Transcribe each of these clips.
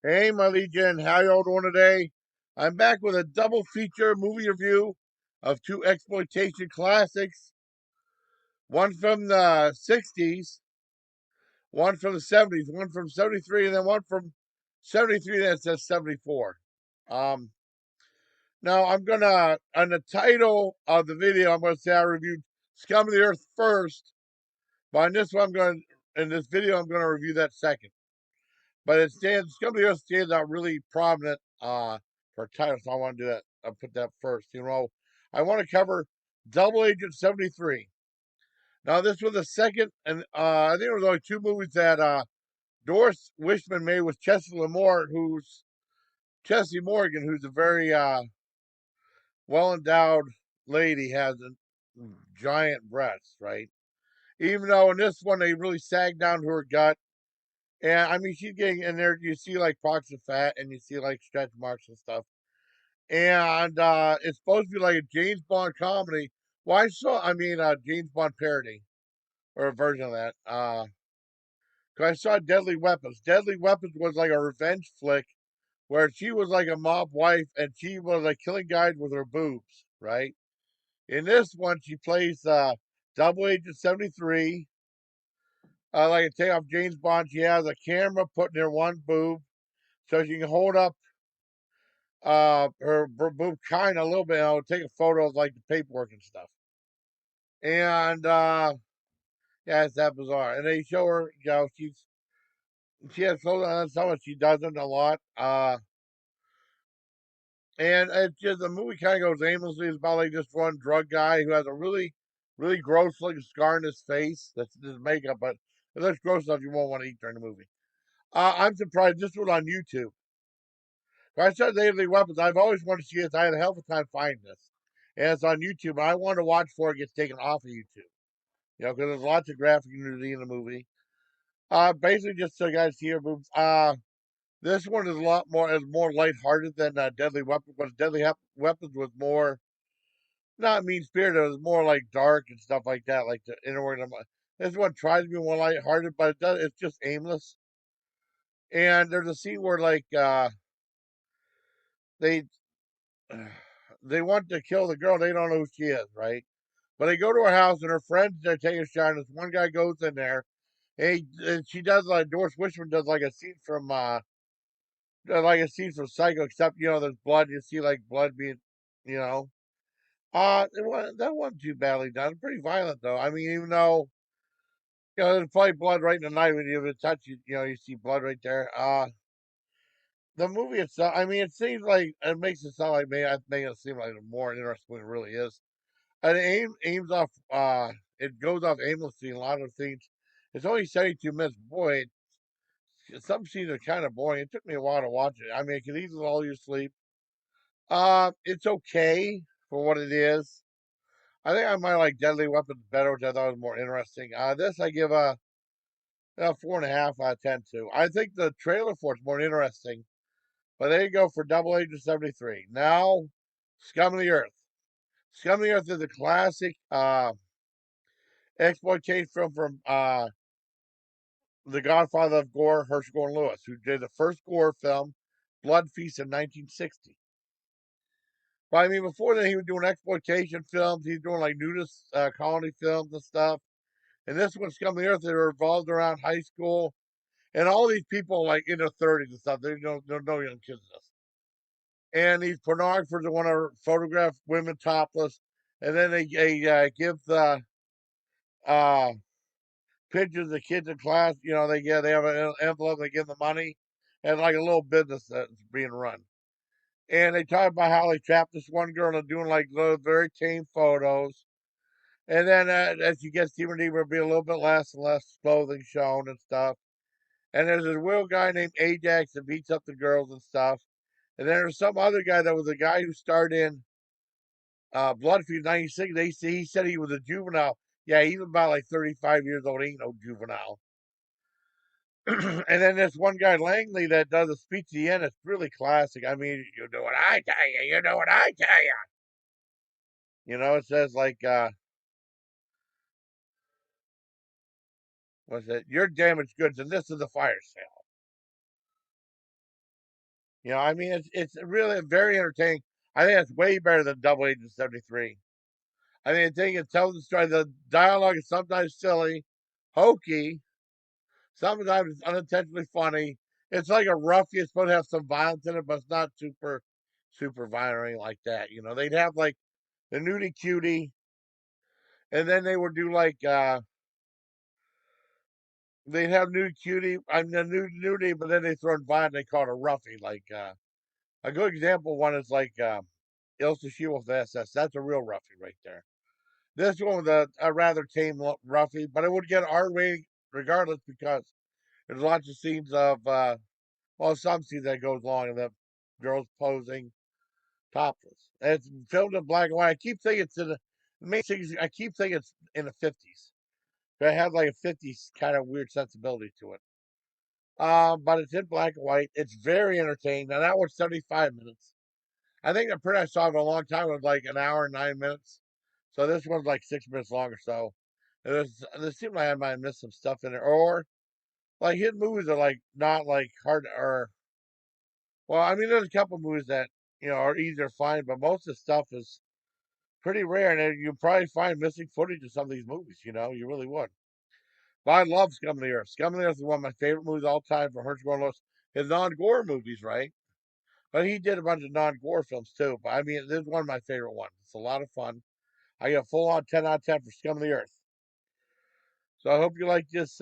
Hey, my Legion, how y'all doing today? I'm back with a double feature movie review of two exploitation classics. One from the 60s, one from the 70s, one from 73, and then one from 73 that says 74. Um, Now, on the title of the video, I'm gonna say I reviewed Scum of the Earth first, but in this video, I'm gonna review that second. But Scum of the Earth stands out really prominent for title, so I want to do that. I'll put that first. I want to cover Double Agent 73. Now, this was the second, and I think there was only two movies that Doris Wishman made with Chessie Morgan, who's a very well endowed lady, has a giant breasts, right? Even though in this one they really sag down to her gut. And I mean, she's getting in there. You see like pockets of fat, and you see like stretch marks and stuff. And it's supposed to be like a James Bond comedy. Well, James Bond parody or a version of that. 'Cause I saw Deadly Weapons. Deadly Weapons was like a revenge flick where she was like a mob wife and she was like killing guys with her boobs, right? In this one, she plays Double Agent 73. Like a take off James Bond, she has a camera put in her one boob so she can hold up her boob kind of a little bit. I'll take a photo of like the paperwork and stuff. And yeah, it's that bizarre. And they show her, she has clothes on, some of she doesn't a lot. And it's just the movie kind of goes aimlessly. It's about like this one drug guy who has a really gross looking scar in his face. That's his makeup, but it looks gross enough you won't want to eat during the movie. I'm surprised this was on YouTube. When I said Deadly Weapons, I've always wanted to see this. I had a hell of a time finding this. And it's on YouTube, and I wanted to watch before it gets taken off of YouTube. Because there's lots of graphic nudity in the movie. Basically, just so you guys see her boobs. This one is more lighthearted than Deadly Weapons, but Weapons was more, not mean spirited, it was more like dark and stuff like that, like the inner world. This one tries to be more lighthearted, but it's just aimless. And there's a scene where, they they want to kill the girl, they don't know who she is, right? But they go to her house and her friends there take a shot. And this one guy goes in there. And she does like Doris Wishman does like a scene from Psycho, except there's blood. You see like blood being, you know. That wasn't too badly done. Pretty violent though. I mean, even though there's probably blood right in the knife when you touch you see blood right there. The movie itself, I mean, it seems like it makes it sound like maybe I make it seem like more interesting than it really is. And aims off. It goes off aimlessly in a lot of things. It's only 72 minutes. Boy, some scenes are kind of boring. It took me a while to watch it. I mean, it could easily lull you to sleep. It's okay for what it is. I think I might like Deadly Weapons better, which I thought was more interesting. This I give a 4.5 out of 10 to. I think the trailer for it's more interesting. But there you go for Double Agent 73. Now, Scum of the Earth. Scum of the Earth is a classic exploitation film from the godfather of gore, Herschel Gordon Lewis, who did the first gore film, Blood Feast, in 1960. But I mean, before then, he was doing exploitation films. He was doing like nudist colony films and stuff. And this one's Scum of the Earth. They revolved around high school. And all these people, like in their 30s and stuff, they're no young kids in this. And these pornographers that want to photograph women topless. And then they give the uh, pictures of kids in class. They have an envelope. They give them the money, and like a little business that's being run. And they talk about how they trapped this one girl and doing like little very tame photos. And then as she gets deeper and deeper, it'll be a little bit less and less clothing shown and stuff. And there's this real guy named Ajax that beats up the girls and stuff. And then there's some other guy that was a guy who starred in Bloodfield '96. He said he was a juvenile. Yeah, he's about like 35 years old. He ain't no juvenile. And then there's one guy, Langley, that does a speech at the end. It's really classic. I mean, you know what I tell you, you know what I tell you. It says like, what's it? Your damaged goods, and this is the fire sale. I mean, it's really very entertaining. I think it's way better than Double Agent 73. I mean, I think it tells the story. The dialogue is sometimes silly, hokey, sometimes it's unintentionally funny. It's like a roughie. It's supposed to have some violence in it, but it's not super violent or anything like that. They'd have like the nudie cutie, and then they would do like they'd have nudie cutie. I mean, the nudie, but then they throw in violence. They call it a roughie. Like a good example one is like Ilsa She with the SS. That's a real roughie right there. This one was a rather tame roughie, but it would get R rating regardless because there's lots of scenes of some scenes that goes along and the girls posing topless. And it's filmed in black and white. I keep thinking it's in the main thing is I keep thinking it's in the 50s. It had like a 50s kind of weird sensibility to it. But it's in black and white. It's very entertaining. Now that was 75 minutes. I think the print I saw of a long time was like an hour and 9 minutes. So this one's like 6 minutes long or so. There seemed like I might have missed some stuff in there. Or like his movies are like not like hard or well, I mean there's a couple movies that, are easier to find, but most of the stuff is pretty rare and you probably find missing footage of some of these movies, you really would. But I love Scum of the Earth. Scum of the Earth is one of my favorite movies of all time from Herschel Gordon Lewis. His non-gore movies, right? But he did a bunch of non-gore films too. But I mean, this is one of my favorite ones. It's a lot of fun. I get a full on 10 out of 10 for Scum of the Earth. So I hope you like this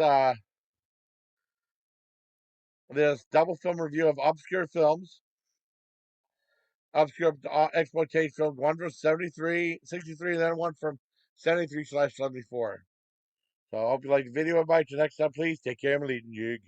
double film review of obscure exploitation films. One from 63, and then one from 73/74. So I hope you like the video. Bye. Till next time, please take care. I'm leading you.